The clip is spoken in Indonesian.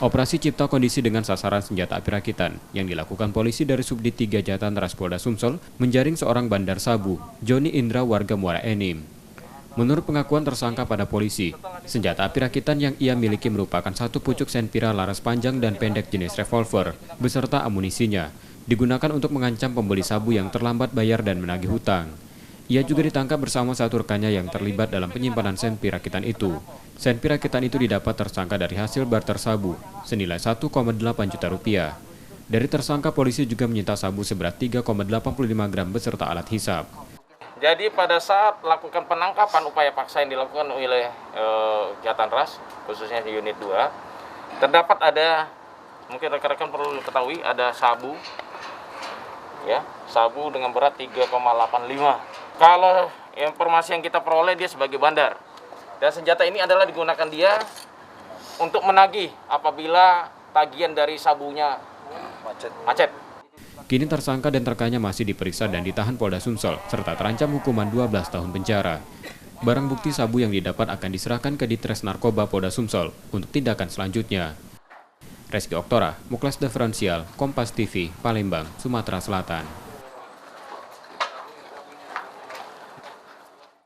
Operasi cipta kondisi dengan sasaran senjata api rakitan yang dilakukan polisi dari Subdit 3 Jatanras Polda Sumsel menjaring seorang bandar sabu, Joni Indra warga Muara Enim. Menurut pengakuan tersangka pada polisi, senjata api rakitan yang ia miliki merupakan satu pucuk senpira laras panjang dan pendek jenis revolver, beserta amunisinya, digunakan untuk mengancam pembeli sabu yang terlambat bayar dan menagih hutang. Ia juga ditangkap bersama satu rekannya yang terlibat dalam penyimpanan senpi rakitan itu. Senpi rakitan itu didapat tersangka dari hasil barter sabu, senilai 1,8 juta rupiah. Dari tersangka, polisi juga menyita sabu seberat 3,85 gram beserta alat hisap. Jadi pada saat melakukan penangkapan upaya paksa yang dilakukan oleh Jatanras, khususnya di unit 2, terdapat ada, mungkin rekan-rekan perlu ketahui, ada sabu, ya, sabu dengan berat 3,85. Kalau informasi yang kita peroleh, dia sebagai bandar. Dan senjata ini adalah digunakan dia untuk menagih apabila tagihan dari sabunya macet. Kini tersangka dan rekannya masih diperiksa dan ditahan Polda Sumsel, serta terancam hukuman 12 tahun penjara. Barang bukti sabu yang didapat akan diserahkan ke Ditres Narkoba Polda Sumsel untuk tindakan selanjutnya. Reski Oktora, Muklas Differential, Kompas TV, Palembang, Sumatera Selatan.